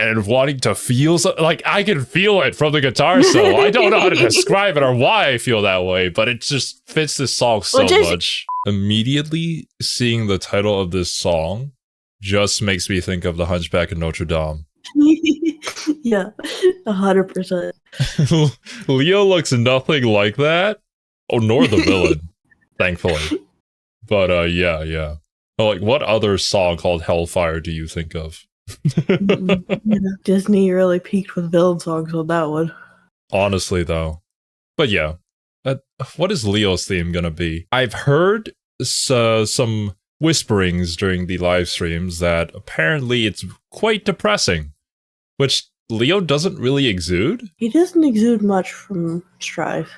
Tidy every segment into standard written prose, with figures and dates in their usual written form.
and wanting to feel like I can feel it from the guitar solo. I don't know how to describe it or why I feel that way, but it just fits this song so much. Immediately seeing the title of this song just makes me think of The Hunchback of Notre Dame. Yeah, 100%. Leo looks nothing like that. Oh, nor the villain, thankfully. But yeah. Oh, like, what other song called Hellfire do you think of? Disney really peaked with villain songs on that one. Honestly, though. But yeah, what is Leo's theme gonna be? I've heard some whisperings during the live streams that apparently it's quite depressing, which Leo doesn't really exude. He doesn't exude much from Strive.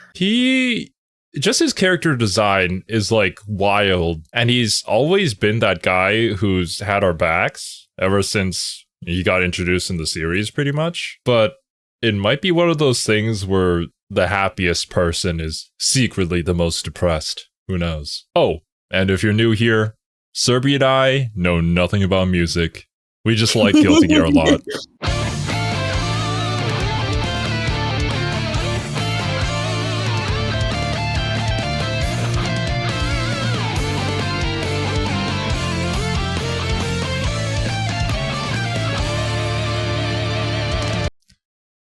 Just his character design is like wild, and he's always been that guy who's had our backs ever since he got introduced in the series, pretty much. But it might be one of those things where the happiest person is secretly the most depressed. Who knows? Oh, and if you're new here, Serby and I know nothing about music. We just like Guilty Gear a lot.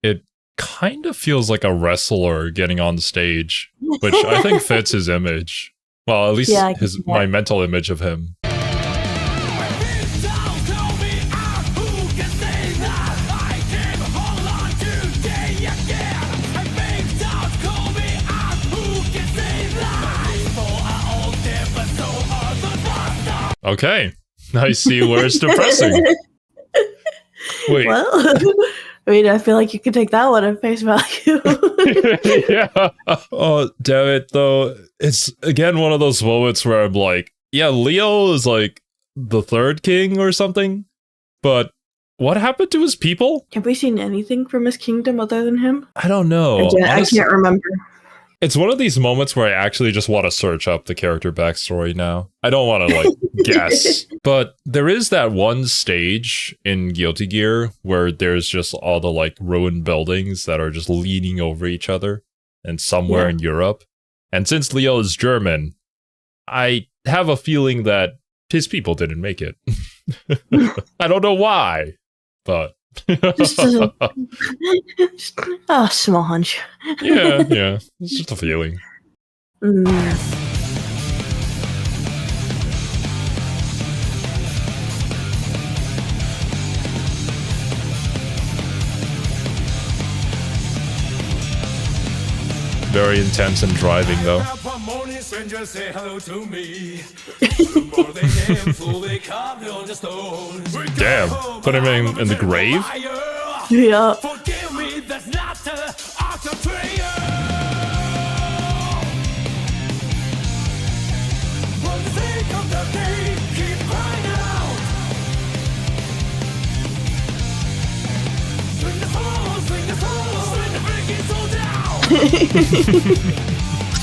It kind of feels like a wrestler getting on stage, which I think fits his image. Well, at least my mental image of him. Okay, I see where it's depressing. Wait. Well, I mean, I feel like you could take that one at face value. Yeah. Oh, damn it, though. It's, again, one of those moments where I'm like, yeah, Leo is like the third king or something, but what happened to his people? Have we seen anything from his kingdom other than him? I don't know. I can't remember. It's one of these moments where I actually just want to search up the character backstory now. I don't want to, like, guess. But there is that one stage in Guilty Gear where there's just all the, like, ruined buildings that are just leaning over each other and somewhere in Europe. And since Leo is German, I have a feeling that his people didn't make it. I don't know why, but... just a small hunch. Yeah. It's just a feeling. Very intense and driving, though. Damn, put him in the grave? Yeah.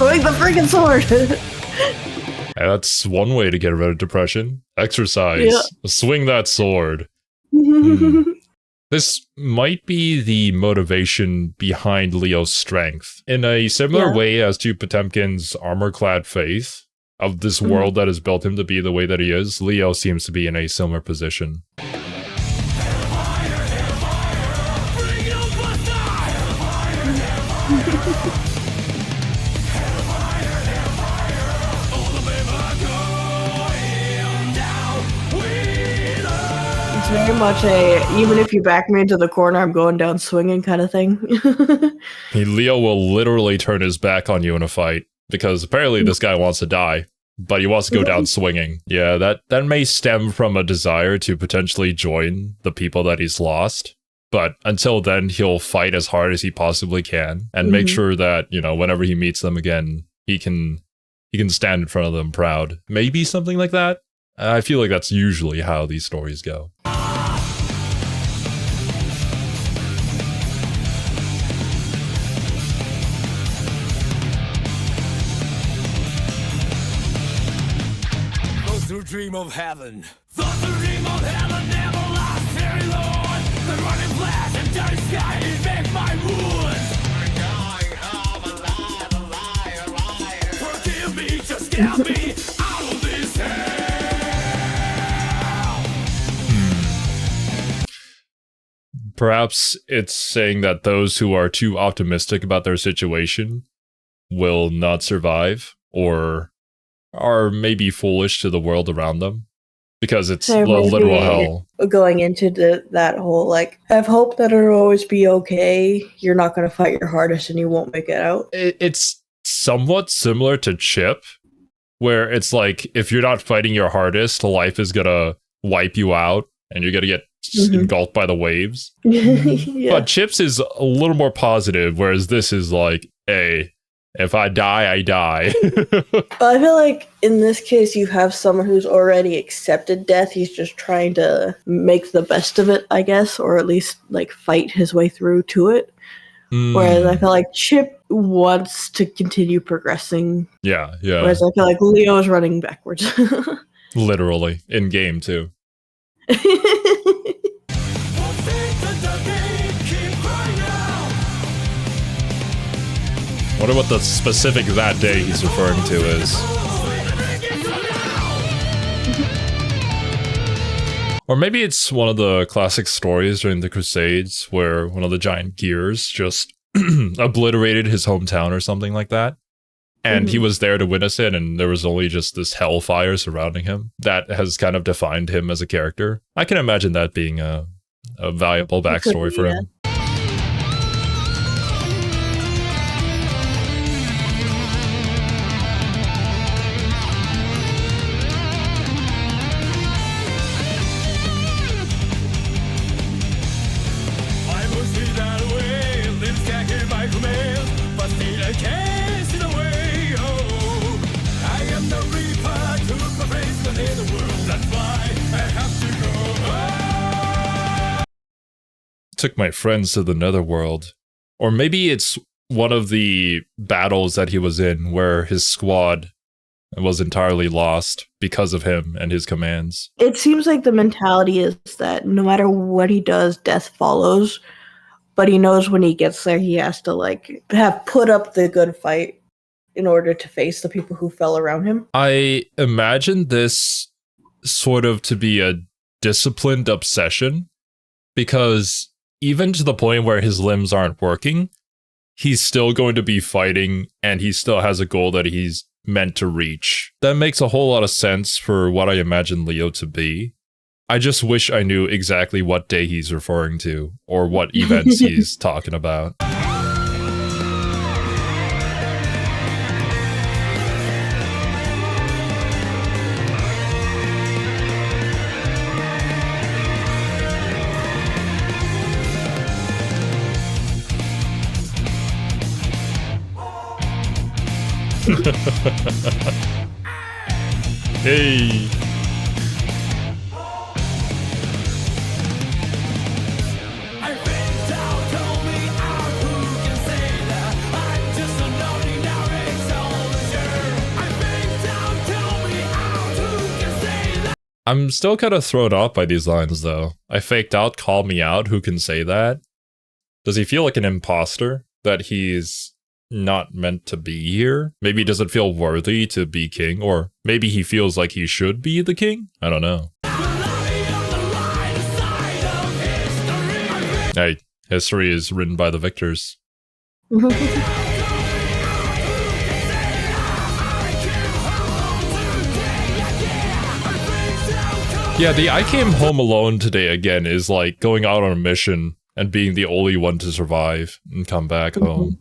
Swing the freaking sword! That's one way to get rid of depression. Exercise. Yeah. Swing that sword. This might be the motivation behind Leo's strength. In a similar way as to Potemkin's armor-clad faith of this world that has built him to be the way that he is, Leo seems to be in a similar position. Very much even if you back me into the corner, I'm going down swinging kind of thing. Leo will literally turn his back on you in a fight because apparently this guy wants to die, but he wants to go down swinging. Yeah, that may stem from a desire to potentially join the people that he's lost. But until then, he'll fight as hard as he possibly can and make sure that, you know, whenever he meets them again, he can stand in front of them proud. Maybe something like that. I feel like that's usually how these stories go. Those who dream of heaven. Those who dream of heaven never last very long. They're running Perhaps it's saying that those who are too optimistic about their situation will not survive, or are maybe foolish to the world around them, because it's So literal maybe hell. going into that whole, like, have hope that it'll always be okay. You're not going to fight your hardest and you won't make it out. It's somewhat similar to Chip, where it's like, if you're not fighting your hardest, life is gonna wipe you out and you're gonna get engulfed by the waves. Yeah. But Chip's is a little more positive, whereas this is like, hey, if I die, I die. I feel like in this case, you have someone who's already accepted death. He's just trying to make the best of it, I guess, or at least like fight his way through to it. Whereas I feel like Chip wants to continue progressing. Yeah. Whereas I feel like Leo is running backwards. Literally. In game, too. Wonder what the specific that day he's referring to is. Or maybe it's one of the classic stories during the Crusades where one of the giant gears just obliterated his hometown or something like that. And he was there to witness it, and there was only just this hellfire surrounding him. That has kind of defined him as a character. I can imagine that being a valuable backstory for him. Took my friends to the netherworld. Or maybe it's one of the battles that he was in where his squad was entirely lost because of him and his commands. It seems like the mentality is that no matter what he does, death follows. But he knows when he gets there, he has to like have put up the good fight in order to face the people who fell around him. I imagine this sort of to be a disciplined obsession, because even to the point where his limbs aren't working, he's still going to be fighting, and he still has a goal that he's meant to reach. That makes a whole lot of sense for what I imagine Leo to be. I just wish I knew exactly what day he's referring to, or what events he's talking about. Hey. I'm still kind of thrown off by these lines, though. I faked out, call me out, who can say that? Does he feel like an imposter? That he's not meant to be here? Maybe he doesn't feel worthy to be king, or maybe he feels like he should be the king? I don't know. Hey, history is written by the victors. Yeah, the I came home alone today again is like going out on a mission and being the only one to survive and come back home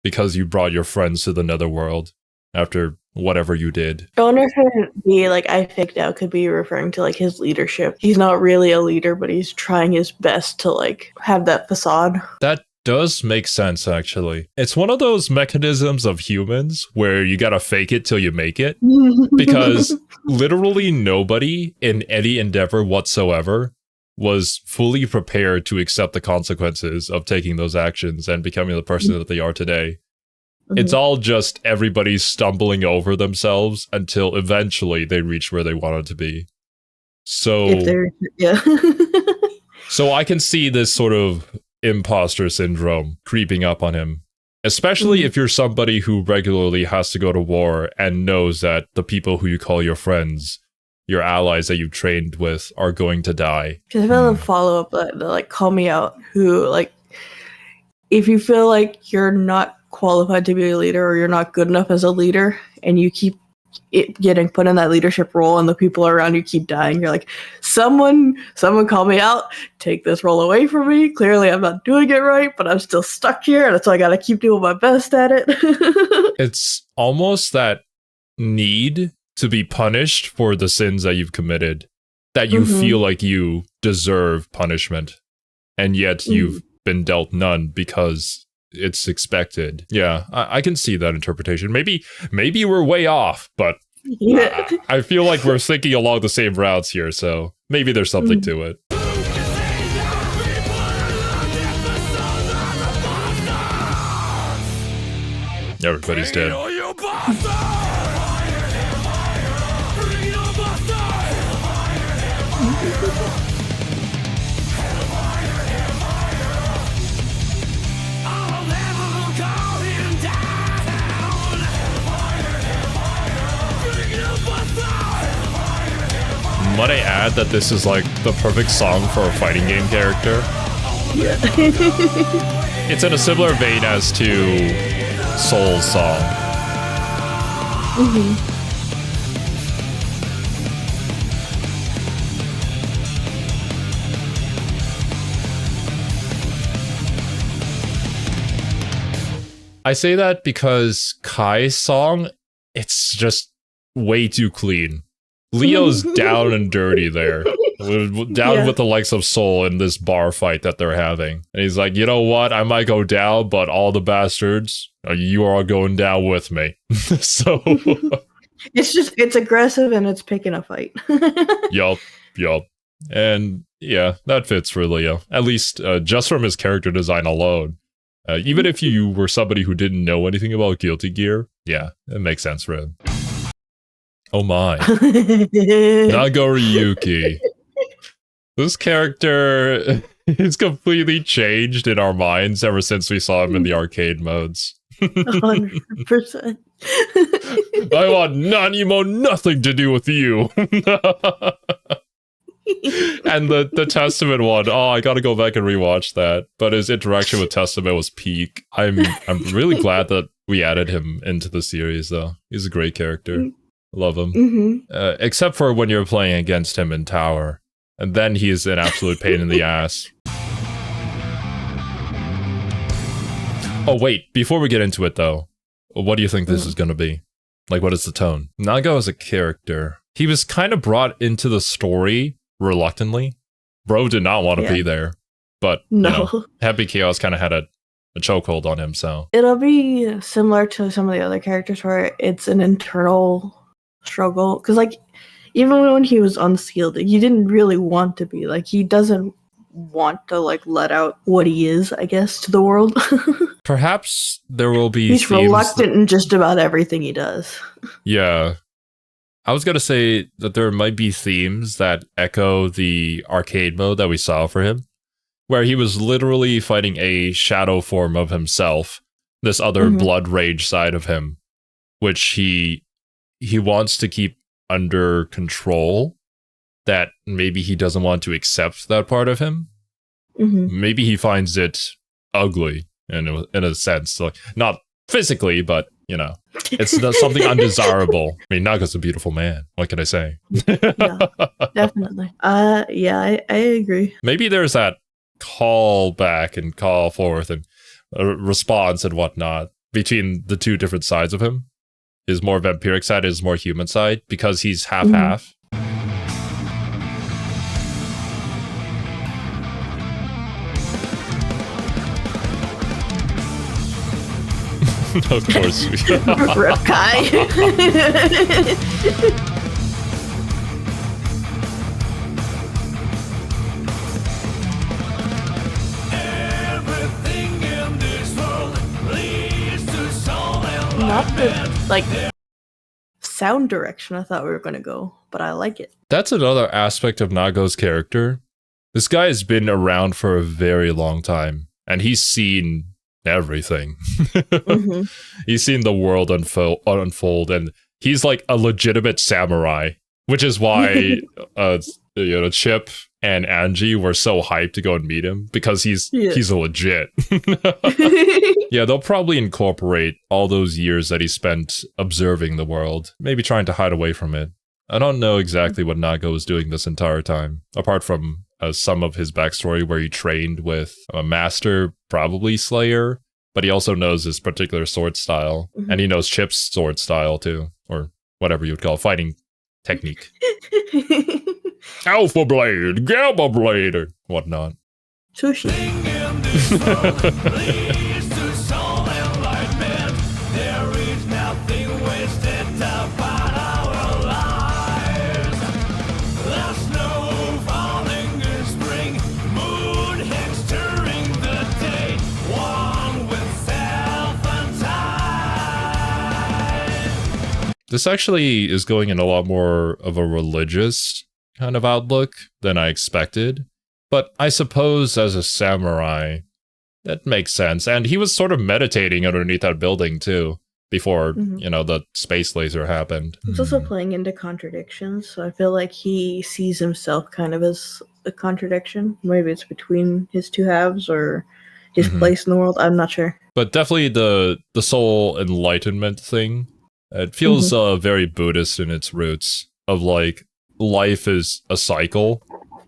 because you brought your friends to the netherworld after whatever you did. I wonder if it'd be like I faked out could be referring to like his leadership. He's not really a leader, but he's trying his best to like have that facade. That does make sense, actually. It's one of those mechanisms of humans where you gotta fake it till you make it. Because literally nobody in any endeavor whatsoever was fully prepared to accept the consequences of taking those actions and becoming the person that they are today. It's all just everybody stumbling over themselves until eventually they reach where they wanted to be. So, so I can see this sort of imposter syndrome creeping up on him Especially if you're somebody who regularly has to go to war and knows that the people who you call your friends, your allies that you've trained with, are going to die. Because I've had a follow-up that like call me out, who like, if you feel like you're not qualified to be a leader or you're not good enough as a leader, and you keep getting put in that leadership role and the people around you keep dying, you're like, someone call me out, take this role away from me. Clearly I'm not doing it right, but I'm still stuck here, and so I gotta keep doing my best at it. It's almost that need to be punished for the sins that you've committed, that you feel like you deserve punishment, and yet you've been dealt none because it's expected. Yeah, I can see that interpretation. Maybe we're way off, but Yeah. I feel like we're thinking along the same routes here, so maybe there's something to it. Everybody's dead. Might I add that this is like the perfect song for a fighting game character? Yeah. It's in a similar vein as to Soul's song. I say that because Kai's song, it's just way too clean. Leo's down and dirty there. Down with the likes of Soul in this bar fight that they're having. And he's like, you know what? I might go down, but all the bastards, you are going down with me. So... it's aggressive and it's picking a fight. Yup. And yeah, that fits for Leo. At least just from his character design alone. Even if you were somebody who didn't know anything about Guilty Gear, yeah, it makes sense for him. Oh my. Nagoriyuki. This character is completely changed in our minds ever since we saw him in the arcade modes. 100%. I want nothing to do with you. And the Testament one, I gotta go back and rewatch that. But his interaction with Testament was peak. I'm really glad that we added him into the series, though. He's a great character. Love him. Except for when you're playing against him in Tower. And then he is an absolute pain in the ass. Oh, wait. Before we get into it, though, what do you think this is going to be? Like, what is the tone? Nago as a character. He was kind of brought into the story reluctantly. Bro did not want to be there. But, you know, Happy Chaos kind of had a chokehold on him, so. It'll be similar to some of the other characters where it's an internal struggle. Because, like, even when he was unsealed, he didn't really want to be. Like, he doesn't want to, like, let out what he is, I guess, to the world. Perhaps there will be He's reluctant in just about everything he does. Yeah. I was going to say that there might be themes that echo the arcade mode that we saw for him, where he was literally fighting a shadow form of himself, this other blood rage side of him, which he wants to keep under control, that maybe he doesn't want to accept that part of him. Maybe he finds it ugly in a sense, like not physically, but you know, it's something undesirable. I mean, Naga's a beautiful man. What can I say? Yeah, definitely. Yeah, I agree. Maybe there's that call back and call forth and a response and whatnot between the two different sides of him. His more vampiric side, his more human side, because he's half-half. Of course. Rip Kai. Not the, like, sound direction I thought we were going to go, but I like it. That's another aspect of Nago's character. This guy has been around for a very long time, and he's seen everything. Mhm. He's seen the world unfold, and he's like a legitimate samurai, which is why Chip and Anji were so hyped to go and meet him, because he's a legit. Yeah, they'll probably incorporate all those years that he spent observing the world, maybe trying to hide away from it. I don't know exactly what Nago was doing this entire time, apart from some of his backstory where he trained with a master, probably Slayer, but he also knows his particular sword style, and he knows Chip's sword style too, or whatever you would call it, fighting technique. Alpha Blade, Gamma Blade, or whatnot. Sushi. This actually is going in a lot more of a religious kind of outlook than I expected. But I suppose as a samurai, that makes sense. And he was sort of meditating underneath that building too, before, the space laser happened. It's also playing into contradictions, so I feel like he sees himself kind of as a contradiction. Maybe it's between his two halves or his place in the world. I'm not sure. But definitely the soul enlightenment thing. It feels very Buddhist in its roots, of like, life is a cycle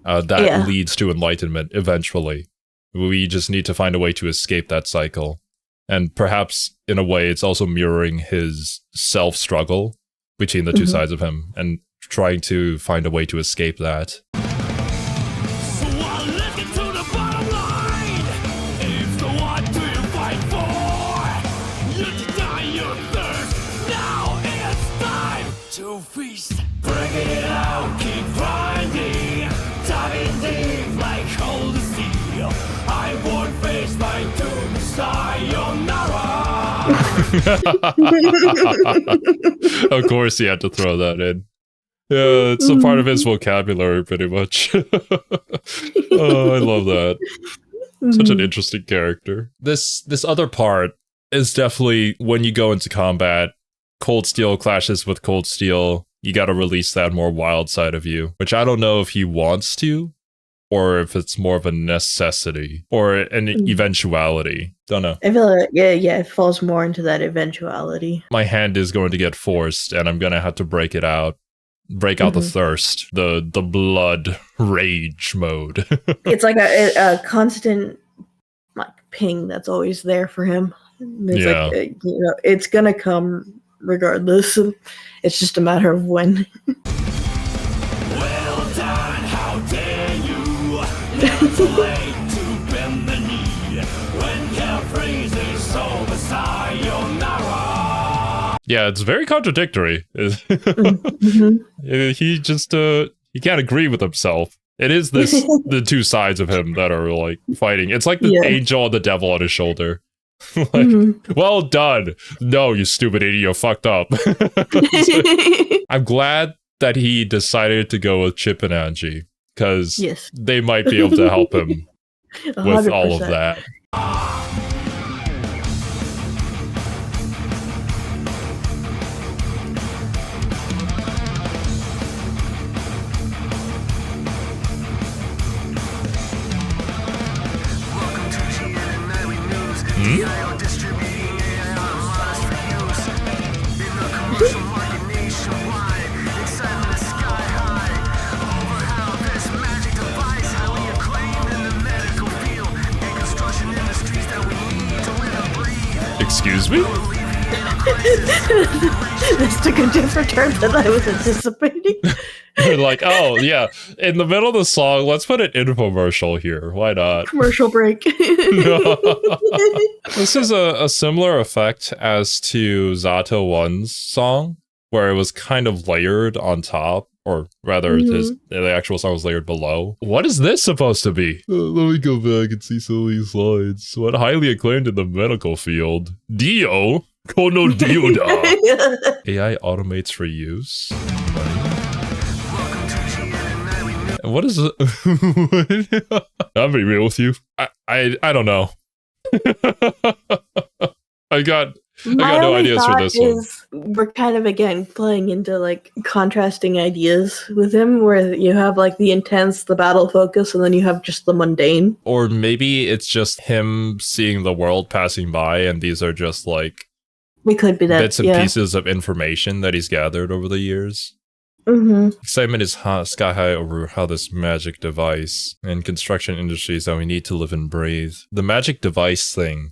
that leads to enlightenment eventually. We just need to find a way to escape that cycle. And perhaps, in a way, it's also mirroring his self-struggle between the two sides of him, and trying to find a way to escape that. Of course he had to throw that in. Yeah, it's a part of his vocabulary, pretty much. Oh, I love that. Such an interesting character. This other part is definitely when you go into combat, Cold Steel clashes with Cold Steel. You gotta release that more wild side of you, which I don't know if he wants to, or if it's more of a necessity, or an eventuality. Don't know. I feel like, it falls more into that eventuality. My hand is going to get forced, and I'm gonna have to break it out. Break out the thirst, the blood rage mode. It's like a constant ping that's always there for him. It's it's gonna come regardless. It's just a matter of when. Well done, how dare you? Never too late to bend the knee. When hell freezes, so beside your narrow. Yeah, it's very contradictory. He just he can't agree with himself. It is the two sides of him that are like fighting. It's like the angel and the devil on his shoulder. Well done. No, you stupid idiot, you fucked up. I'm glad that he decided to go with Chip and Anji, because they might be able to help him with 100%. All of that. Excuse me? This took a different turn than I was anticipating. Like, oh, yeah. In the middle of the song, let's put an infomercial here. Why not? Commercial break. This is a similar effect as to Zato 1's song, where it was kind of layered on top, or rather, the actual song was layered below. What is this supposed to be? Let me go back and see some of these slides. What highly acclaimed in the medical field? Dio? Kono Dioda. AI automates for use. What is it? I'm be real with you. I don't know. I got My no only ideas for thought this one. is we're kind of again playing into like contrasting ideas with him, where you have like the intense, the battle focus, and then you have just the mundane. Or maybe it's just him seeing the world passing by, and these are just like It could be that bits and pieces of information that he's gathered over the years. Mm-hmm. Excitement is sky high over how this magic device and construction industries that we need to live and breathe. The magic device thing,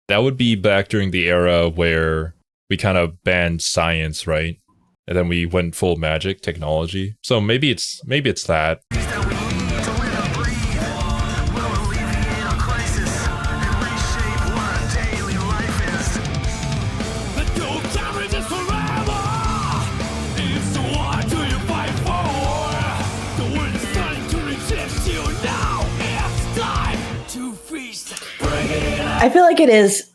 that would be back during the era where we kind of banned science, right? And then we went full magic technology. So maybe it's that. I feel like it is,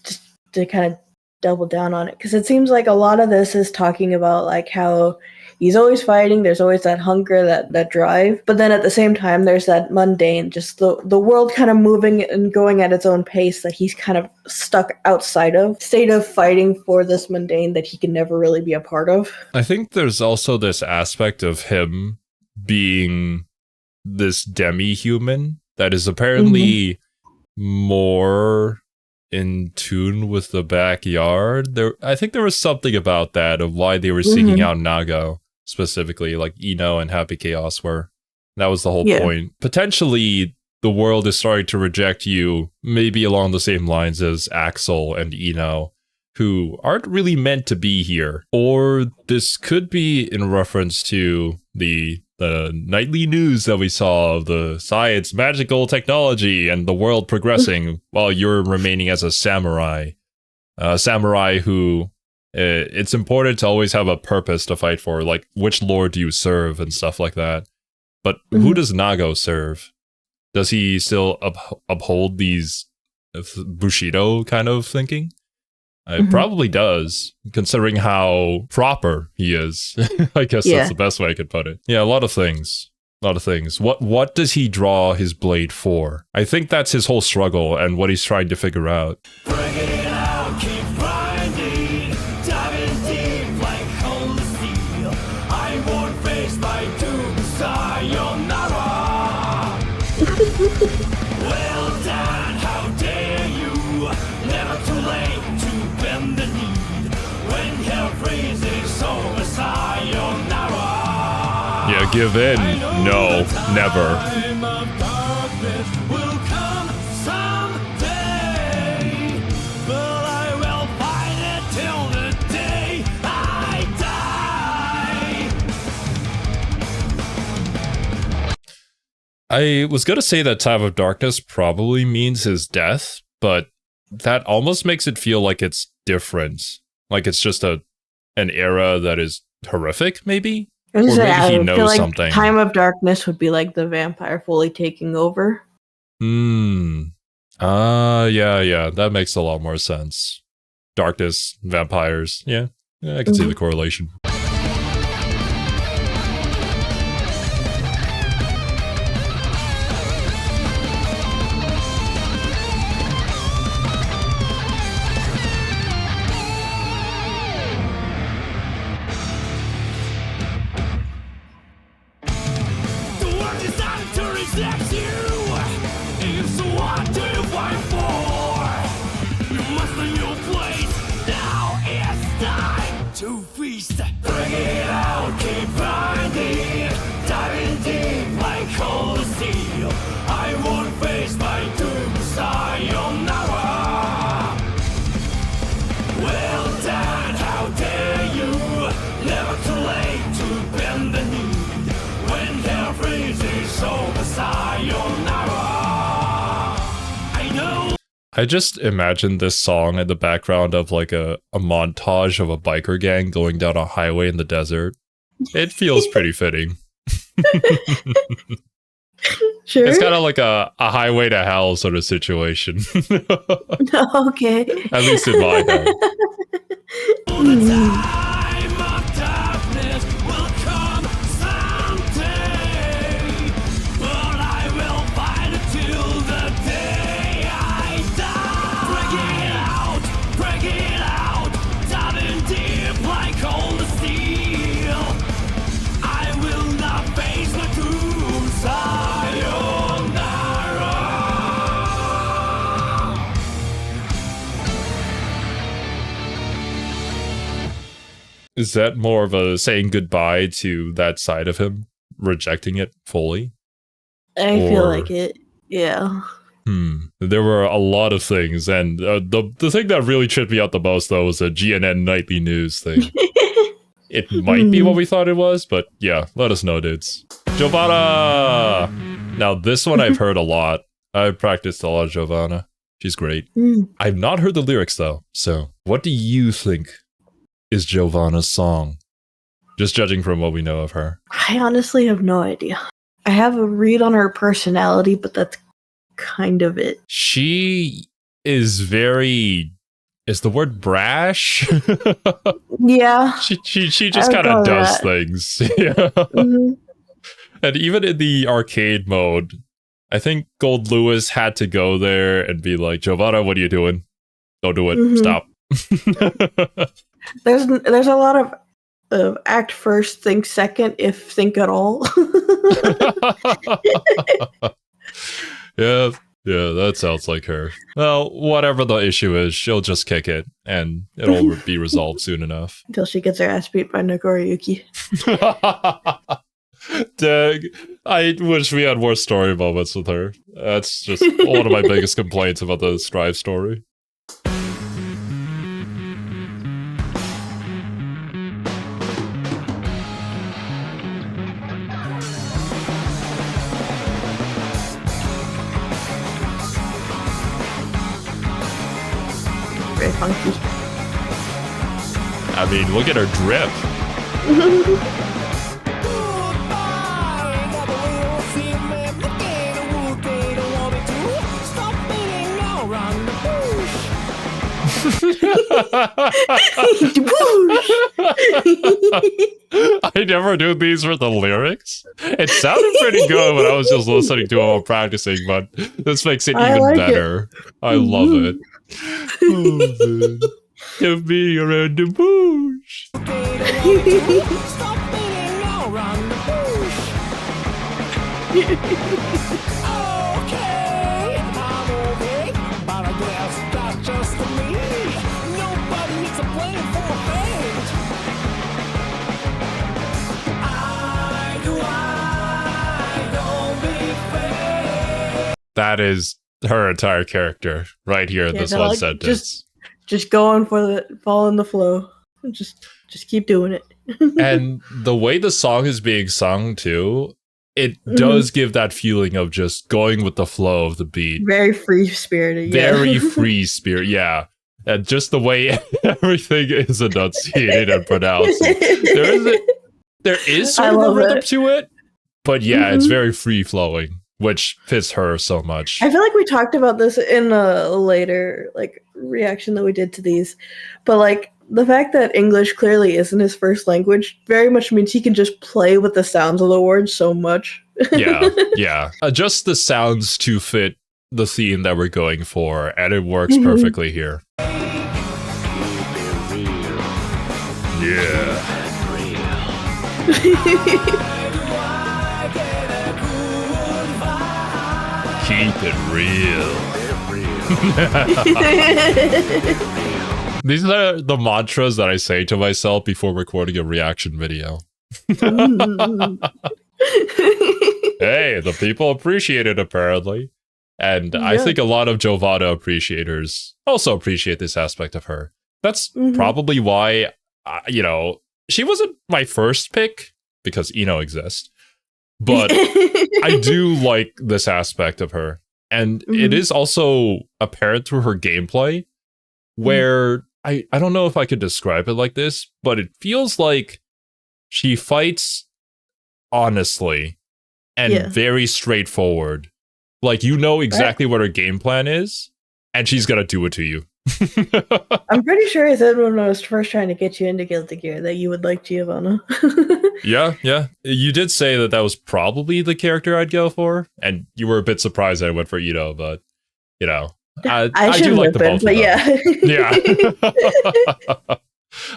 just to kind of double down on it, because it seems like a lot of this is talking about like how he's always fighting, there's always that hunger, that drive, but then at the same time there's that mundane, just the world kind of moving and going at its own pace that he's kind of stuck outside of, state of fighting for this mundane that he can never really be a part of. I think there's also this aspect of him being this demi-human that is apparently more in tune with the backyard. I think there was something about that, of why they were seeking out Nago specifically, like Ino and Happy Chaos were. That was the whole point. Potentially, the world is starting to reject you, maybe along the same lines as Axel and Ino, who aren't really meant to be here. Or this could be in reference to the nightly news that we saw of the science, magical technology, and the world progressing while you're remaining as a samurai. A samurai who, it's important to always have a purpose to fight for, like which lord do you serve and stuff like that. But who does Nago serve? Does he still uphold these Bushido kind of thinking? It probably does, considering how proper he is. I guess that's the best way I could put it. Yeah, a lot of things. What does he draw his blade for? I think that's his whole struggle and what he's trying to figure out. Bring it out, keep grinding, diving deep like cold steel. I won't face my doom, sayonara. Well done, how dare you? Never too late to bend the knee. When hell freezes over, sayonara. Yeah, give in. No, never. Time of darkness will come someday, but I will fight it till the day I die. I was going to say that Time of Darkness probably means his death, but that almost makes it feel like it's different. Like it's just an era that is horrific, maybe? Or maybe he knows like something. Time of Darkness would be like the vampire fully taking over. Yeah, that makes a lot more sense. Darkness, vampires. Yeah, I can see the correlation. The world is not to reject you. It's what do you fight for? You must learn your place. Now it's time to feast. Bring it out, keep grinding, diving deep like cold steel. I won't face my doom, sayonara. Well done, how dare you? Never too late to bend the knee. When hell freezes over, sayonara. I know. I just imagine this song in the background of like a montage of a biker gang going down a highway in the desert. It feels pretty fitting. Sure. It's kind of like a highway to hell sort of situation. Okay. At least in my head. The time of darkness will come someday, but I will fight it till the day I Is that more of a saying goodbye to that side of him, rejecting it fully? I feel like it. Yeah. There were a lot of things, and the thing that really tripped me out the most, though, was the GNN Nightly News thing. It might be what we thought it was, but yeah, let us know, dudes. Giovanna! Now, this one I've heard a lot. I've practiced a lot of Giovanna. She's great. I've not heard the lyrics, though, so what do you think is Giovanna's song? Just judging from what we know of her. I honestly have no idea. I have a read on her personality, but that's kind of it. She is very... Is the word brash? Yeah. She just kind of does things. Yeah. And even in the arcade mode, I think Gold Lewis had to go there and be like, Giovanna, what are you doing? Don't do it. Stop. There's a lot of act first, think second, if think at all. Yeah, that sounds like her. Well, whatever the issue is, she'll just kick it, and it'll be resolved soon enough. Until she gets her ass beat by Nagoriyuki. Dang. I wish we had more story moments with her. That's just one of my biggest complaints about the Strive story. Very funky. I mean, look at her drip. I never knew these were the lyrics. It sounded pretty good when I was just listening to it while practicing, but this makes it even like better. I love it. Oh, give me around the bush. That is her entire character right here in this one like, sentence. Just going for the fall in the flow. Just keep doing it. And the way the song is being sung too, it does give that feeling of just going with the flow of the beat. Very free spirited. Very free spirit, yeah. And just the way everything is enunciated and pronounced. There is sort of a rhythm to it, but yeah, it's very free flowing, which fits her so much. I feel like we talked about this in a later reaction that we did to these, but the fact that English clearly isn't his first language very much means he can just play with the sounds of the words so much. Yeah. Adjust the sounds to fit the theme that we're going for, and it works perfectly here. Yeah. Keep it real. These are the mantras that I say to myself before recording a reaction video. Hey, the people appreciate it, apparently. And I think a lot of Giovanna appreciators also appreciate this aspect of her. That's probably why, she wasn't my first pick, because Eno exists. But I do like this aspect of her. And it is also apparent through her gameplay, where I don't know if I could describe it like this, but it feels like she fights honestly and very straightforward. Like, you know exactly what her game plan is, and she's gonna do it to you. I'm pretty sure I said when I was first trying to get you into Guilty Gear that you would like Giovanna. Yeah. You did say that was probably the character I'd go for, and you were a bit surprised I went for Ito, but, I do like the both of them. Yeah.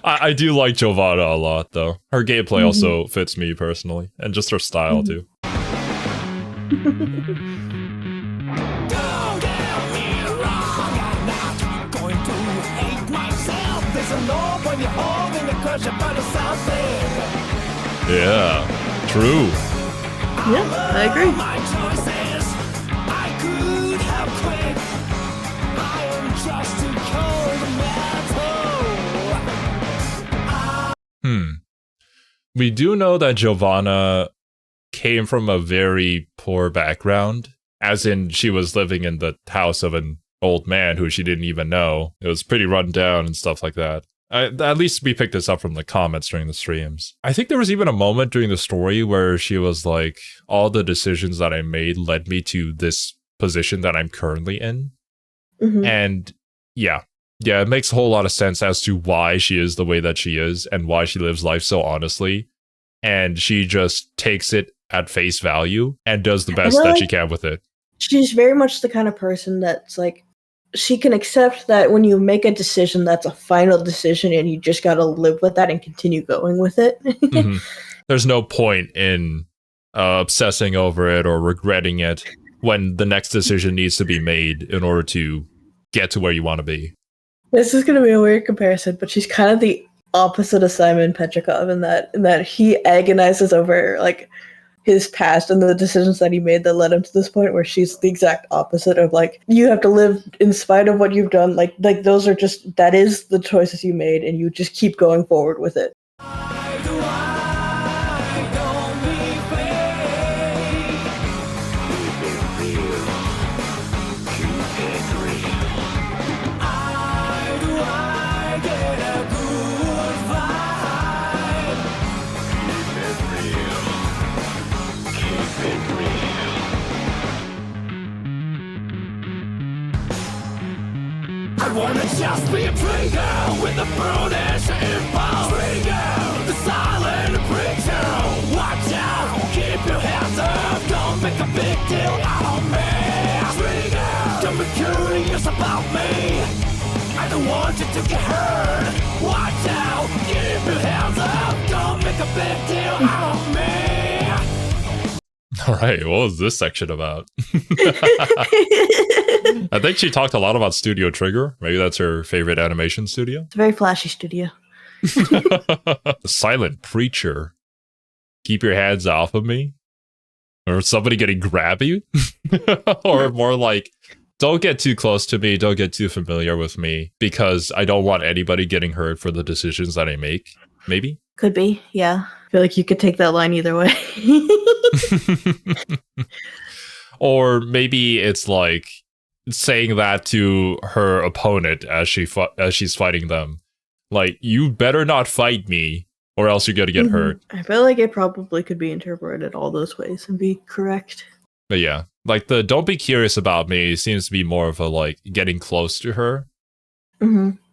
I do like Giovanna a lot, though. Her gameplay also fits me personally, and just her style, too. Yeah, true. Yeah, I agree. My choices, I could have quit. I am just too cold metal. We do know that Giovanna came from a very poor background, as in she was living in the house of an old man who she didn't even know. It was pretty run down and stuff like that. At least we picked this up from the comments during the streams. I think there was even a moment during the story where she was like, all the decisions that I made led me to this position that I'm currently in. Mhm. And yeah, it makes a whole lot of sense as to why she is the way that she is and why she lives life so honestly. And she just takes it at face value and does the best that she can with it. She's very much the kind of person that's like, she can accept that when you make a decision, that's a final decision and you just got to live with that and continue going with it. Mhm. There's no point in obsessing over it or regretting it when the next decision needs to be made in order to get to where you want to be. This is going to be a weird comparison, but she's kind of the opposite of Simon Petrikov in that he agonizes over like his past and the decisions that he made that led him to this point, where she's the exact opposite of like, you have to live in spite of what you've done. Like those are just, that is the choices you made and you just keep going forward with it. I wanna just be a trigger with a brutish impulse. Trigger, the silent preacher. Watch out, keep your hands up. Don't make a big deal out of me. Trigger, don't be curious about me. I don't want you to get hurt. Watch out, keep your hands up. Don't make a big deal out of me. All right, what was this section about? I think she talked a lot about Studio Trigger. Maybe that's her favorite animation studio. It's a very flashy studio. The silent preacher. Keep your hands off of me. Or somebody getting grab you. Or more like, don't get too close to me. Don't get too familiar with me. Because I don't want anybody getting hurt for the decisions that I make. Maybe? Could be, yeah. I feel like you could take that line either way. Or maybe it's like saying that to her opponent as she's fighting them. Like, you better not fight me or else you're going to get hurt. I feel like it probably could be interpreted all those ways and be correct. But yeah, like the don't be curious about me seems to be more of a like getting close to her.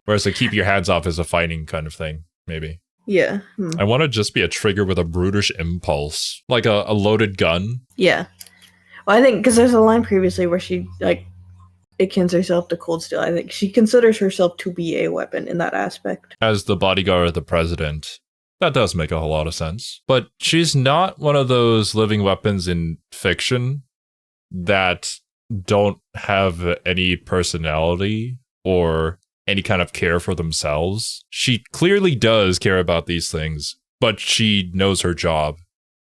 Whereas the keep your hands off is a fighting kind of thing, maybe. Yeah. I want to just be a trigger with a brutish impulse. Like a loaded gun. Yeah. Well, I think because there's a line previously where she like akins herself to Cold Steel. I think she considers herself to be a weapon in that aspect. As the bodyguard of the president. That does make a whole lot of sense. But she's not one of those living weapons in fiction that don't have any personality or any kind of care for themselves. She clearly does care about these things, but she knows her job.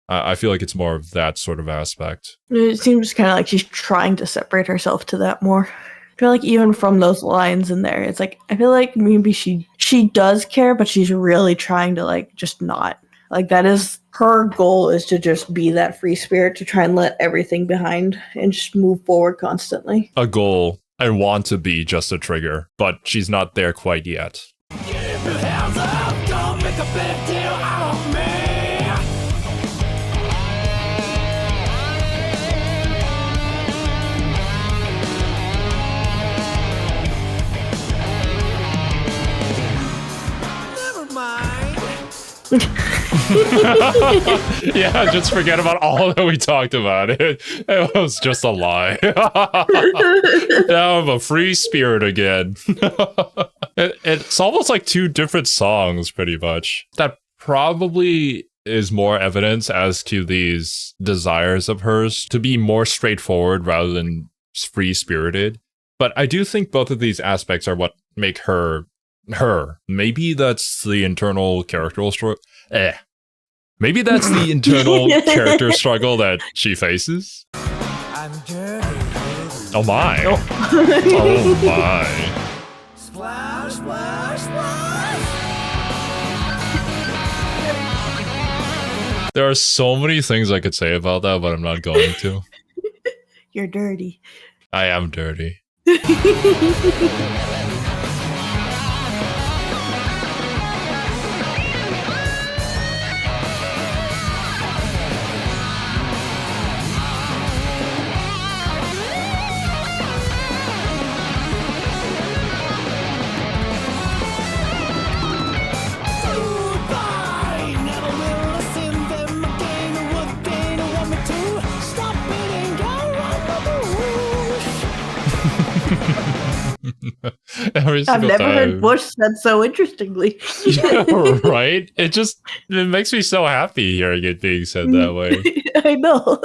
I feel like it's more of that sort of aspect. It seems kind of like she's trying to separate herself to that more. I feel like even from those lines in there, it's like, I feel like maybe she does care, but she's really trying to like just not. Like that is her goal, is to just be that free spirit, to try and let everything behind and just move forward constantly. A goal. I want to be just a trigger, but she's not there quite yet. Keep your hands up, don't make a big deal out of me. Never mind. Yeah, just forget about all that we talked about. It was just a lie. Now I'm a free spirit again. It's almost like two different songs, pretty much. That probably is more evidence as to these desires of hers to be more straightforward rather than free-spirited. But I do think both of these aspects are what make her her. Maybe that's the internal character struggle. Maybe that's the internal character struggle that she faces. I'm dirty. Oh my. Oh. Oh my. Splash, splash, splash. There are so many things I could say about that, but I'm not going to. You're dirty. I am dirty. Goodbye. Never will listen them again. What they want me to stop it and go on the bush. Every I've single never heard time. Bush said so interestingly. Yeah, right? It makes me so happy hearing it being said that way. I know.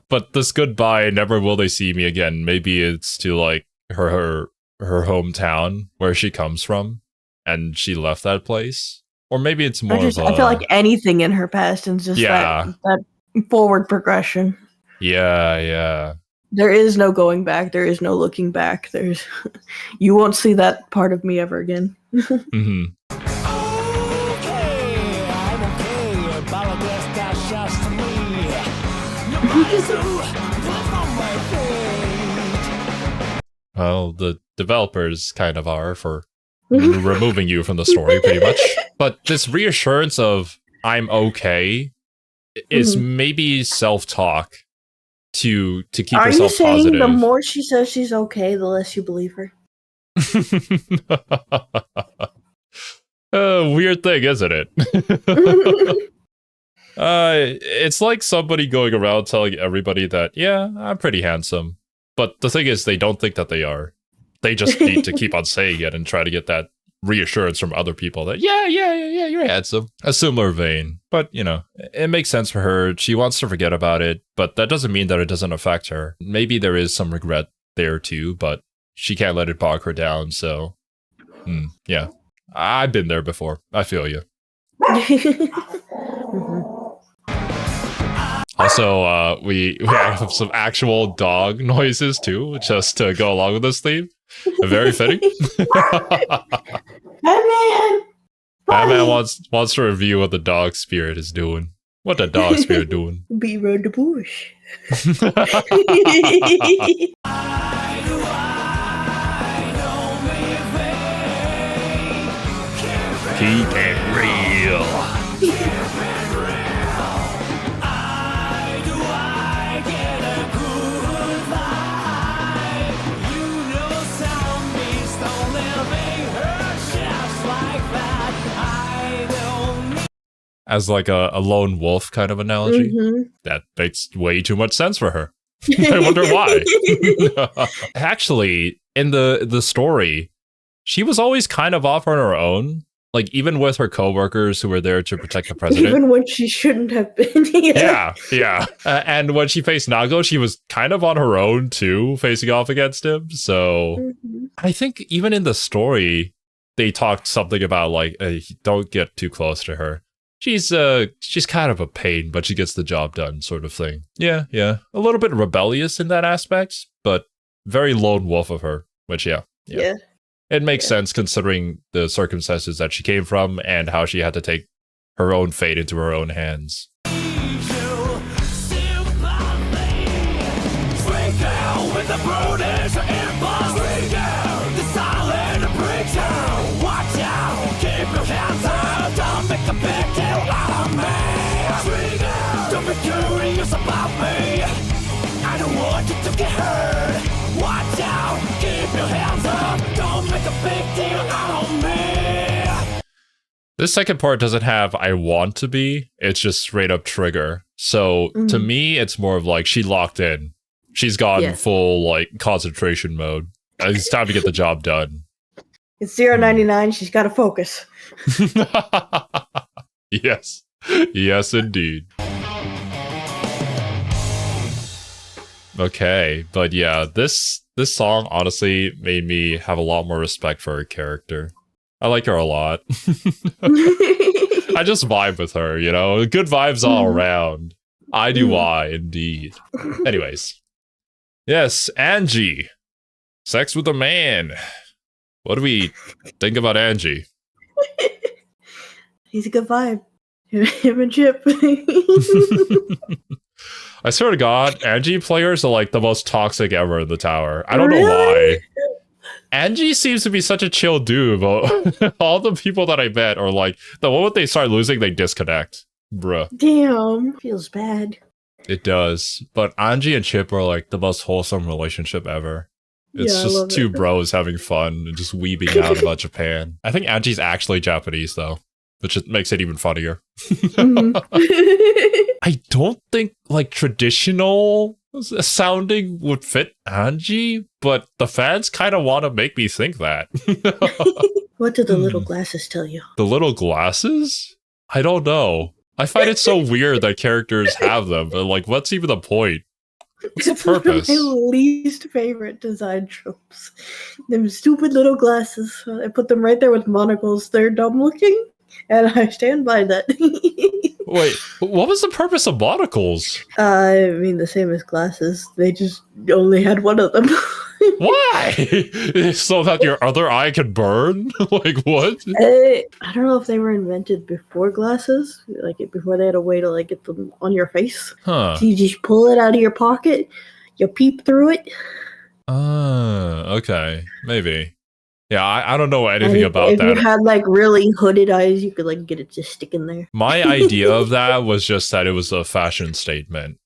But this goodbye, never will they see me again. Maybe it's to like her hometown where she comes from, and she left that place. Or maybe it's more of a, I feel like anything in her past is just that forward progression. yeah. There is no going back. There is no looking back. You won't see that part of me ever again. Hmm. Okay, I'm okay. Balagas got shots to me. Your body's live on my feet. Well, the developers kind of are for removing you from the story, pretty much. But this reassurance of I'm okay is maybe self-talk to keep Are you yourself saying positive. the more she says she's okay, the less you believe her? Weird thing, isn't it? It's like somebody going around telling everybody that, yeah, I'm pretty handsome. But the thing is, they don't think that they are. They just need to keep on saying it and try to get that reassurance from other people that, yeah, you're handsome. A similar vein. But, you know, it makes sense for her. She wants to forget about it, but that doesn't mean that it doesn't affect her. Maybe there is some regret there too, but she can't let it bog her down, so... yeah. I've been there before. I feel you. Also, we have some actual dog noises too, just to go along with this theme. Very fitting. Batman! Batman wants to review what the dog spirit is doing. What the dog spirit doing? Be around the bush. Keep it real. As like a lone wolf kind of analogy. That makes way too much sense for her. I wonder why. Actually, in the story, she was always kind of off on her own. Like, even with her coworkers who were there to protect the president. Even when she shouldn't have been. Yeah. And when she faced Nago, she was kind of on her own too, facing off against him. So I think even in the story, they talked something about like, don't get too close to her. She's kind of a pain, but she gets the job done, sort of thing. Yeah. A little bit rebellious in that aspect, but very lone wolf of her. Which, yeah. It makes sense considering the circumstances that she came from and how she had to take her own fate into her own hands. Don't be curious about me. I don't want you to get hurt. Watch out, keep your hands up. Don't make a big deal out of me. This second part doesn't have I want to be, it's just straight up trigger. So to me, it's more of like she locked in. She's gone full like concentration mode. It's time to get the job done. It's 099, she's got to focus. Yes, indeed. Okay, but yeah, this This song honestly made me have a lot more respect for her character. I like her a lot. I just vibe with her, you know? Good vibes all around. I do I, indeed. Anyways. Yes, Anji. Sex with a man. What do we think about Anji? He's a good vibe. Him and Chip. I swear to God, Anji players are like the most toxic ever in the tower. I don't know why. Anji seems to be such a chill dude, but all the people that I met are like, the moment they start losing, they disconnect. Bruh. Damn. Feels bad. It does. But Anji and Chip are like the most wholesome relationship ever. It's Yeah, I just love two it. bros having fun and just weebing out about Japan. I think Anji's actually Japanese, though, which just makes it even funnier. Mhm. I don't think like traditional sounding would fit Anji, but the fans kind of want to make me think that. What do the little glasses tell you? The little glasses? I don't know. I find it so weird that characters have them, but like, what's even the point? What's the It's one of purpose? my least favorite design tropes. Them stupid little glasses. I put them right there with monocles. They're dumb looking, and I stand by that. Wait, what was the purpose of monocles? I mean, the same as glasses. They just only had one of them. Why? So that your other eye can burn? Like, what? I don't know if they were invented before glasses, like before they had a way to like get them on your face. Huh. So you just pull it out of your pocket, you peep through it. Okay. Maybe. Yeah, I don't know anything And about if you that. had like really hooded eyes, you could like get it just stick in there. My idea of that was just that it was a fashion statement.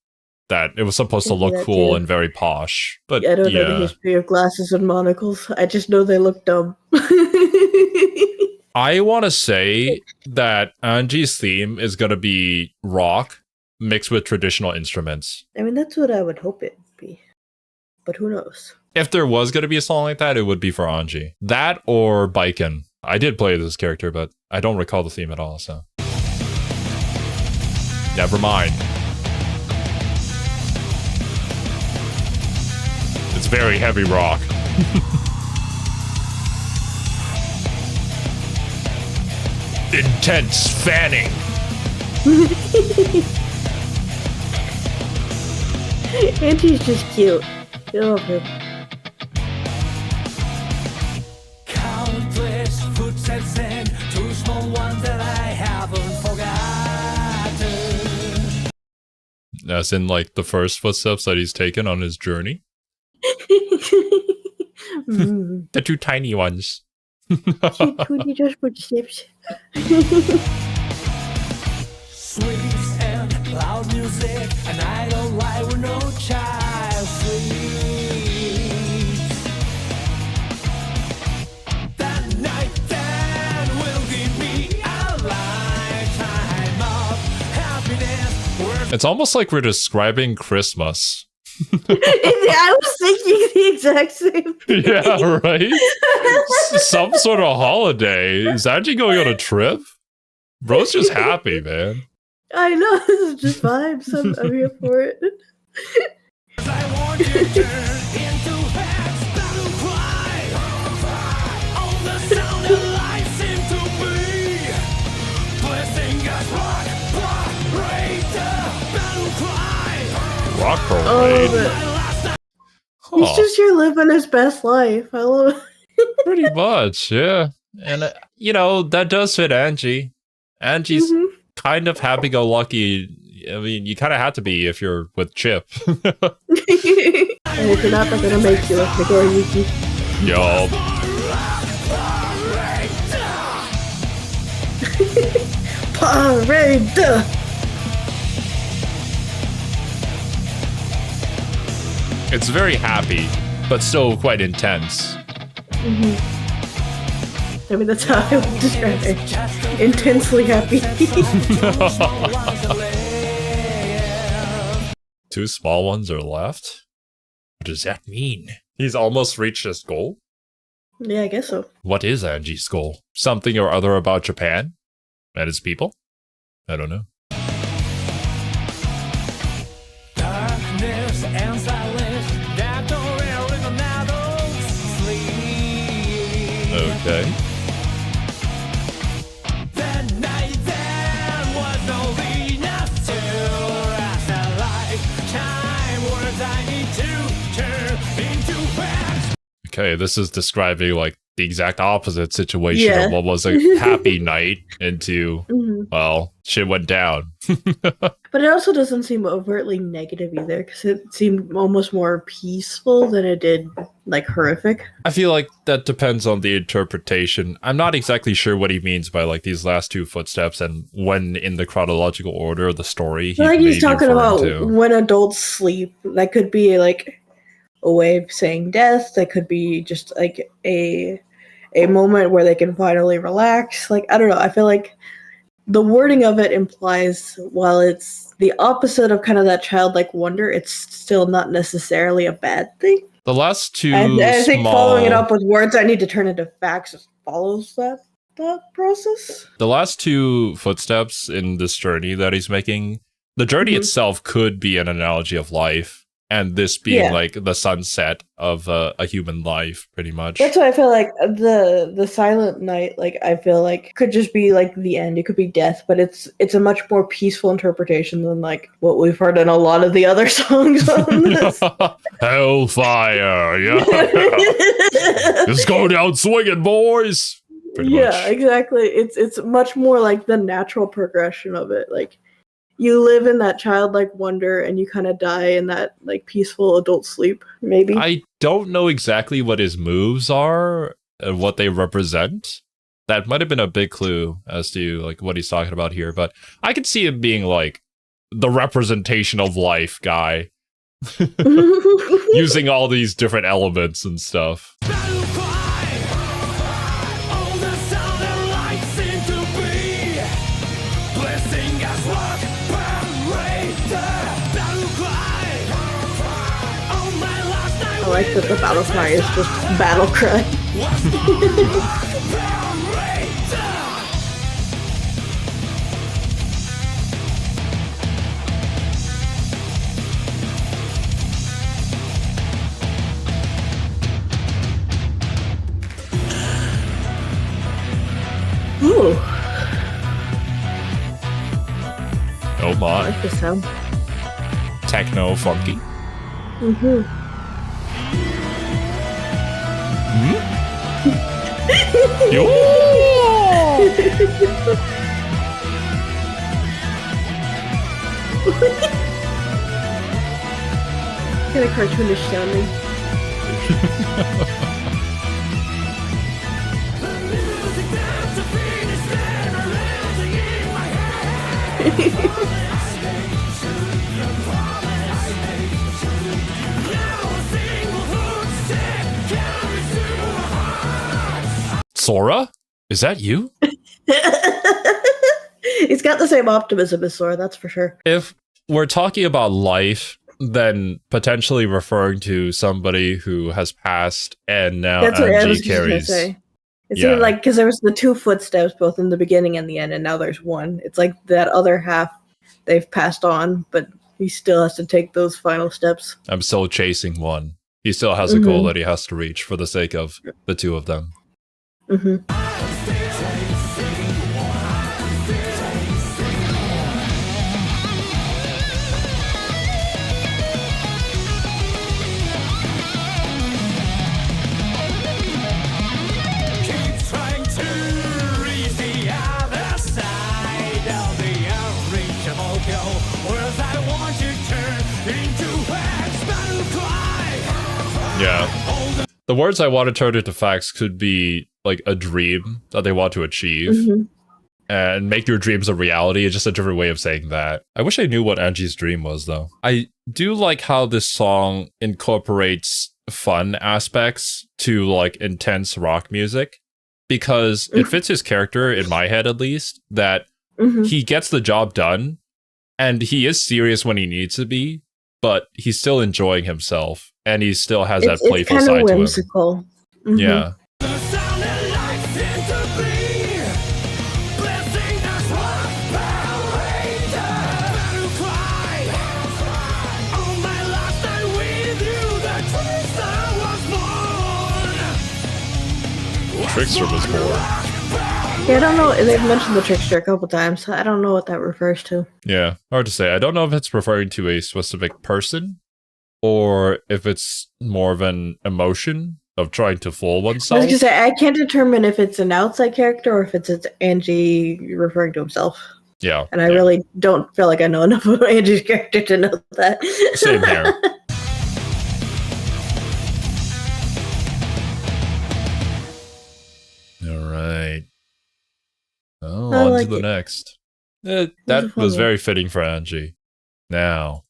That it was supposed to Maybe look that cool too. and very posh. But I don't know the yeah, history of glasses and monocles. I just know they look dumb. I want to say that Anji's theme is going to be rock mixed with traditional instruments. I mean, that's what I would hope it would be. But who knows? If there was going to be a song like that, it would be for Anji. That or Baiken. I did play this character, but I don't recall the theme at all, so. Never mind. It's very heavy rock. Intense fanning. Angie's just cute. I love him. Countless footsteps and two small ones that I haven't forgotten. As in, like, the first footsteps that he's taken on his journey. Mm. The two tiny ones. Could you just put chips? Sweets and loud music, and I don't lie with no child free. That night then will give me a lifetime of happiness. It's almost like we're describing Christmas. I was thinking the exact same thing. Yeah, right? Some sort of holiday. Is Anji going on a trip? Bro's just happy, man. I know, this is just vibes. I'm here for it. I want you to turn into heads battle cry. All the sound and light seem to be blessing us rock parade, battle cry. Rock Oh, parade. but Huh, he's just here living his best life. I love it. pretty much, yeah. And, you know, that does fit Anji. Anji's Mhm. kind of happy-go-lucky. I mean, you kind of have to be if you're with Chip. And if you're not, they're gonna make you like Nagoriyuki. Yo, Parade! it's very happy, but still quite intense. I mean, that's how I would describe it. Intensely happy. Two small ones are left? What does that mean? He's almost reached his goal? Yeah, I guess so. What is Anji's goal? Something or other about Japan? And its people? I don't know. Darkness and silence that don't really matter. Okay. That night there was no Venus to last a lifetime. Words I need to turn into facts. Okay, this is describing like the exact opposite situation Yeah. of what was a happy night into, well, shit went down. But it also doesn't seem overtly negative either, because it seemed almost more peaceful than it did, like, horrific. I feel like that depends on the interpretation. I'm not exactly sure what he means by like these last two footsteps and when in the chronological order of the story. Like he's talking about to. when adults sleep. That could be like a way of saying death. That could be just like a moment where they can finally relax. Like, I don't know. I feel like the wording of it implies, while it's the opposite of kind of that childlike wonder, it's still not necessarily a bad thing. The last two And I think small- following it up with words I need to turn into facts just follows that thought process. The last two footsteps in this journey that he's making, the journey itself could be an analogy of life, and this being like the sunset of a human life, pretty much. That's why I feel like the silent night, like I feel like could just be like the end. It could be death, but it's a much more peaceful interpretation than like what we've heard in a lot of the other songs on this. Hellfire, yeah. Just go down swinging, boys. Pretty Yeah, much. exactly. It's much more like the natural progression of it. Like you live in that childlike wonder and you kind of die in that like peaceful adult sleep, maybe. I don't know exactly what his moves are and what they represent. That might have been a big clue as to like what he's talking about here, but I could see him being like the representation of life guy. Using all these different elements and stuff. Battle cry. All the sound and light seem to be blessing us work parade. Battle cry. All my last night I like that the battle cry is just battle cry. was the parade. Ooh, Oh I my. like the sound. Techno funky. Mm-hmm. Yo! Kind of cartoonish sounding. The music that's a finish memorizing in my head. Now a single footstep carries through my heart. Sora? Is that you? He's got the same optimism as Sora, that's for sure. If we're talking about life, then potentially referring to somebody who has passed and now That's what I was Anji just gonna carries. say. It Yeah. seemed like because there was the two footsteps both in the beginning and the end, and now there's one. It's like that other half they've passed on, but he still has to take those final steps. I'm still chasing one. He still has a goal that he has to reach for the sake of the two of them. Mm-hmm. Keep trying to reach the other side of the unreachable goal. Whereas I want to turn into facts. Battle cry. Yeah. The words I want to turn into facts could be like a dream that they want to achieve. Mm-hmm. And make your dreams a reality. It's just a different way of saying that. I wish I knew what Anji's dream was, though. I do like how this song incorporates fun aspects to like intense rock music, because it fits his character, in my head at least, that he gets the job done and he is serious when he needs to be, but he's still enjoying himself and he still has that playful it's side kind of to him. whimsical. Mhm. Yeah. The sound and light seem to be blessing us rock parade. Battle cry. On my last night with you, the truth I was born. Trickster was born. Yeah, I don't know. They've mentioned the Trickster a couple times, so I don't know what that refers to. Yeah, hard to say. I don't know if it's referring to a specific person or if it's more of an emotion of trying to fool I oneself. was gonna say, I can't determine if it's an outside character or if it's Anji referring to himself. Yeah. And I really don't feel like I know enough about Anji's character to know that. Same here. All right. Oh, on like to the it. next. That was very fitting for Anji. Now.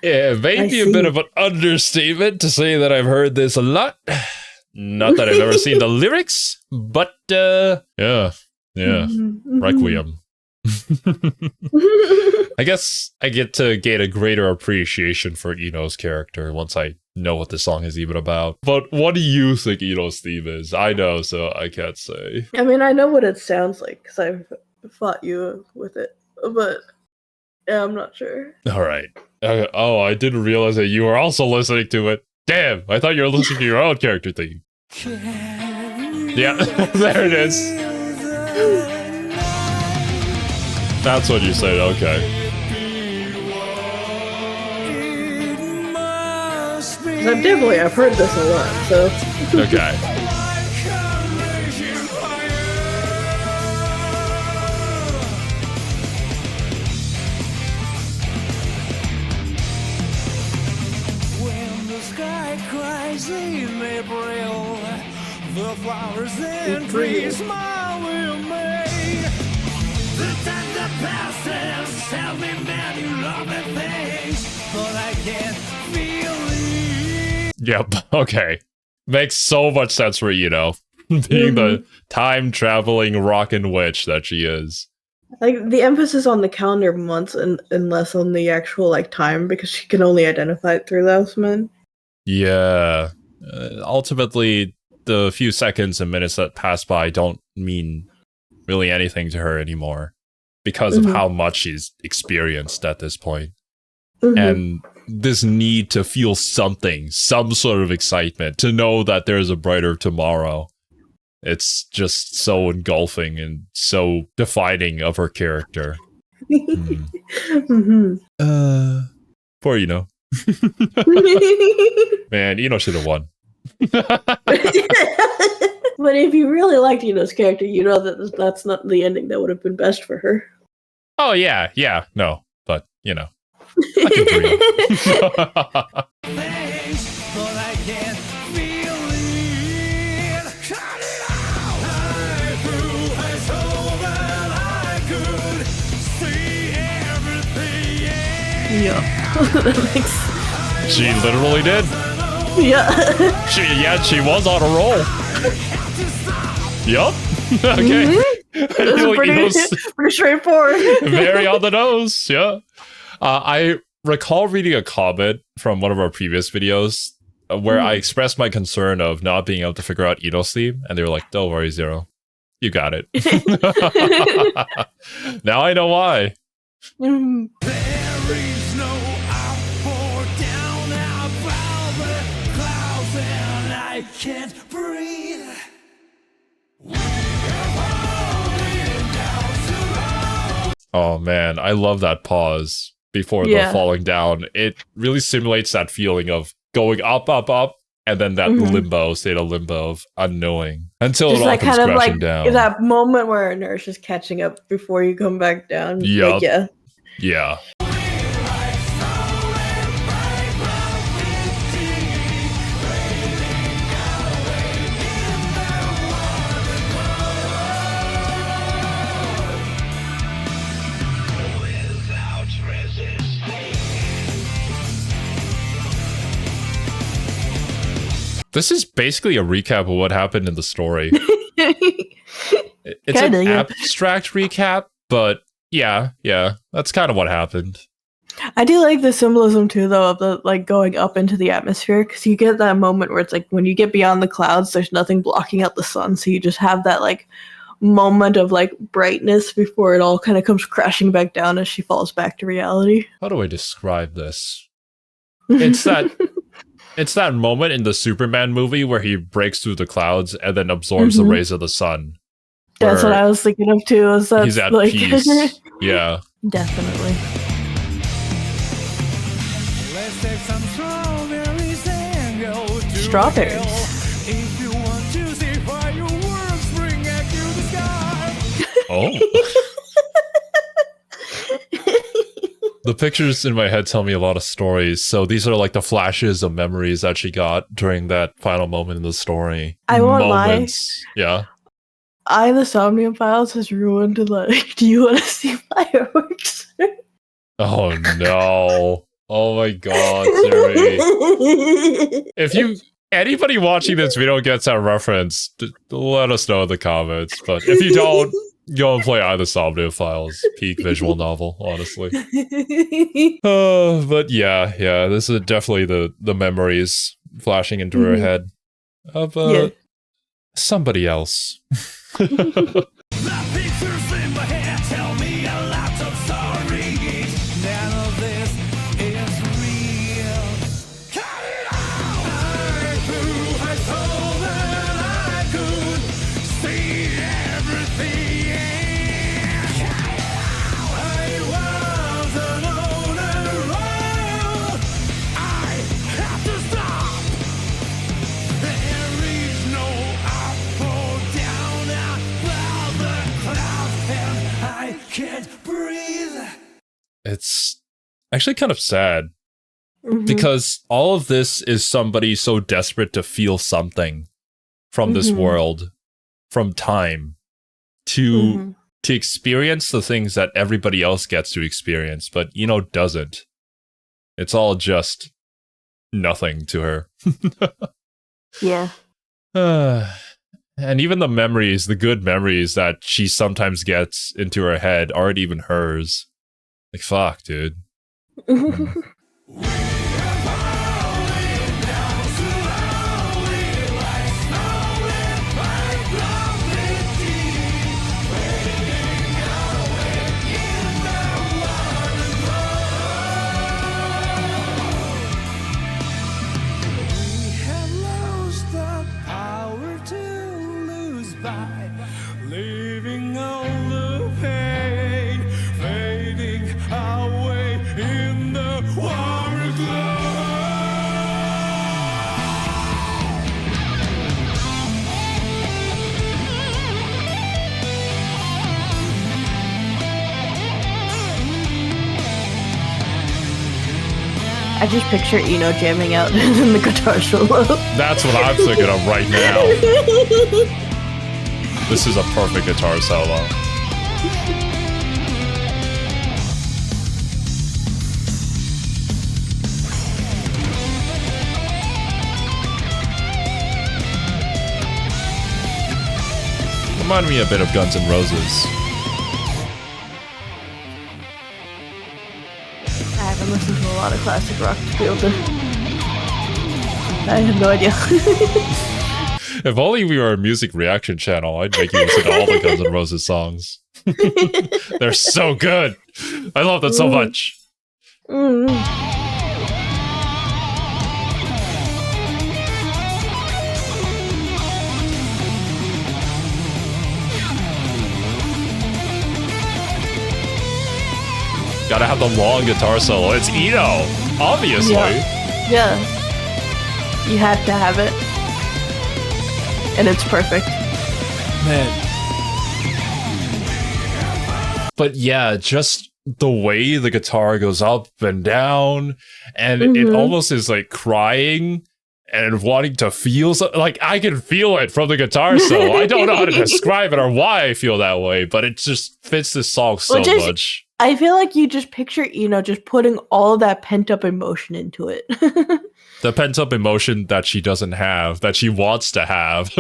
Yeah, maybe a bit of an understatement to say that I've heard this a lot. Not that I've ever seen the lyrics, but yeah. Requiem. I guess I get to gain a greater appreciation for Ino's character once I know what the song is even about. But what do you think Ino's theme is? I know, so I can't say. I mean, I know what it sounds like because I've fought you with it, but yeah, I'm not sure. All right. Oh, I didn't realize that you were also listening to it. Damn, I thought you were listening to your own character theme. Yeah, there it is. That's what you said, okay. I've heard this a lot, so. Okay. When the sky cries in April, the flowers and trees smile in May. The time that passes, tell me man you love the things, but I can't feel it. Yep, okay. Makes so much sense for Ino. Being the time-traveling rockin' witch that she is. Like, the emphasis on the calendar months and less on the actual, like, time, because she can only identify it through those men. Yeah. Ultimately, the few seconds and minutes that pass by don't mean really anything to her anymore because of how much she's experienced at this point. And this need to feel something, some sort of excitement, to know that there's a brighter tomorrow. It's just so engulfing and so defining of her character. Poor Ino. Man, Ino should have won. But if you really liked Ino's character, you know that that's not the ending that would have been best for her. Oh, yeah, no. But, you know. I can dream. But I can't feel it. Cut it out. I grew as old that I could see everything. Yeah. That makes... She literally did. Yeah. She was on a roll. Yup. Okay. Pretty straightforward. Very on the nose, yeah. I recall reading a comment from one of our previous videos where I expressed my concern of not being able to figure out Ino's theme, and they were like, don't worry, Zero. You got it. Now I know why. There is no up or down above the clouds, and I can't breathe. Oh man, I love that pause before the falling down. It really simulates that feeling of going up, and then that state of limbo of unknowing until Just it all like comes kind of crashing like down. that moment where inertia's catching up before you come back down. Yup. Like, Yeah. This is basically a recap of what happened in the story. It's Kinda, an yeah. abstract recap, but yeah, that's kind of what happened. I do like the symbolism too, though, of the like going up into the atmosphere, because you get that moment where it's like when you get beyond the clouds, there's nothing blocking out the sun, so you just have that like moment of like brightness before it all kind of comes crashing back down as she falls back to reality. How do I describe this? It's that It's that moment in the Superman movie where he breaks through the clouds and then absorbs the rays of the sun. That's what I was thinking of too. Is that he's at like, peace. Yeah. Definitely. Let's take some strawberries and go to Strawberries. hell. If you want to see fireworks, bring it to the sky. Oh. The pictures in my head tell me a lot of stories. So these are like the flashes of memories that she got during that final moment in the story. I won't lie. Yeah. The Somnium Files has ruined, like, do you want to see fireworks? Oh no. Oh my god, Siri. If anybody watching this video gets that reference, let us know in the comments. But if you don't, go and play either Somnium Files. Peak visual novel, honestly. But yeah, this is definitely the memories flashing into her head of somebody else. The pictures in my head tell me a lot of stories. None of this is real. Cut it out! I told that I could see everything. Cut it out! I was alone and alone. I have to stop. There is no up or down. Above the clouds and I can't breathe. It's actually kind of sad because all of this is somebody so desperate to feel something from this world, from time, to experience the things that everybody else gets to experience, but doesn't. It's all just nothing to her. Yeah. And even the memories, the good memories that she sometimes gets into her head aren't even hers. Like, fuck, dude. Leaving all the pain, fading away in the warm glow. I just picture Eno jamming out in the guitar solo. That's what I'm thinking of right now. This is a perfect guitar solo. Remind me a bit of Guns N' Roses. I haven't listened to a lot of classic rock to be able to... I have no idea. If only we were a music reaction channel, I'd make you listen to all the Guns N' Roses songs. They're so good. I love them so much. Gotta have the long guitar solo. It's Eno, obviously. Yeah. You have to have it. And it's perfect. Man. But yeah, just the way the guitar goes up and down, and it almost is like crying and wanting to feel something. Like, I can feel it from the guitar solo. I don't know how to describe it or why I feel that way, but it just fits this song so much. I feel like you just picture Eno just putting all that pent-up emotion into it. The pent-up emotion that she doesn't have, that she wants to have.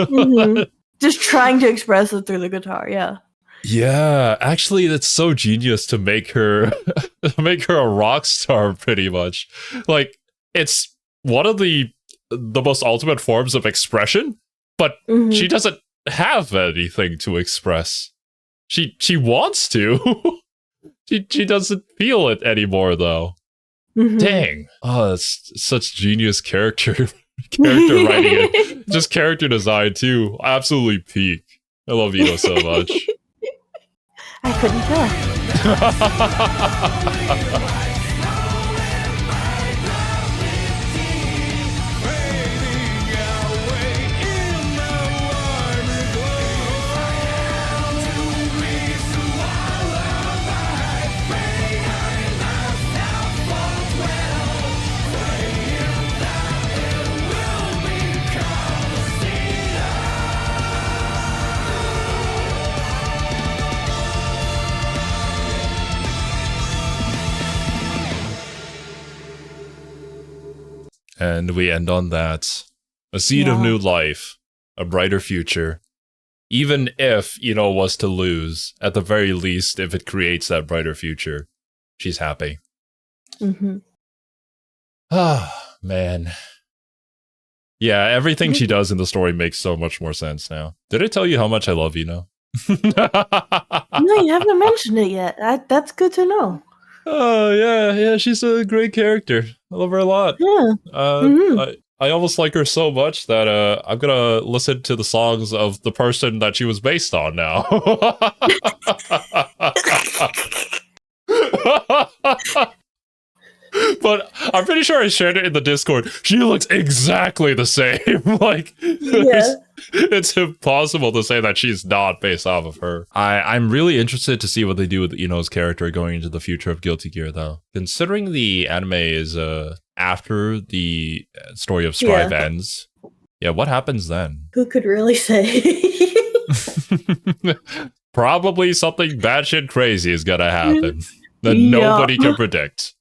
Just trying to express it through the guitar, yeah. Yeah, actually, that's so genius to make her a rock star, pretty much. Like, it's one of the most ultimate forms of expression, but she doesn't have anything to express. She wants to. She doesn't feel it anymore, though. Mhm. Dang. Oh, that's such genius character writing it. Just character design too. Absolutely peak. I love Ito so much. I couldn't tell. And we end on that. A seed of Yeah. new life, a brighter future. Even if Ino was to lose, at the very least, if it creates that brighter future, she's happy. Mhm. Ah, man. Yeah, everything she does in the story makes so much more sense now. Did I tell you how much I love Ino? No, you haven't mentioned it yet. That's good to know. Oh, yeah, she's a great character. I love her a lot. Yeah. Mhm. I almost like her so much that I'm gonna listen to the songs of the person that she was based on now. But I'm pretty sure I shared it in the Discord. She looks exactly the same. Like, Yeah. it's impossible to say that she's not based off of her. I'm really interested to see what they do with Ino's character going into the future of Guilty Gear, though. Considering the anime is after the story of Strive ends, yeah, what happens then? Who could really say? Probably something batshit crazy is gonna happen that nobody can predict.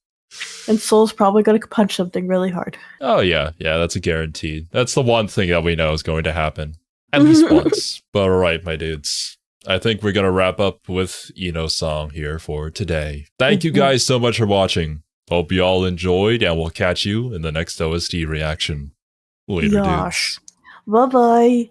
And Soul's probably going to punch something really hard. Oh, yeah, that's a guarantee. That's the one thing that we know is going to happen. At least once. But alright, my dudes. I think we're going to wrap up with Ino's song here for today. Thank you guys so much for watching. Hope you all enjoyed, and we'll catch you in the next OST reaction. Later, dudes. Bye-bye.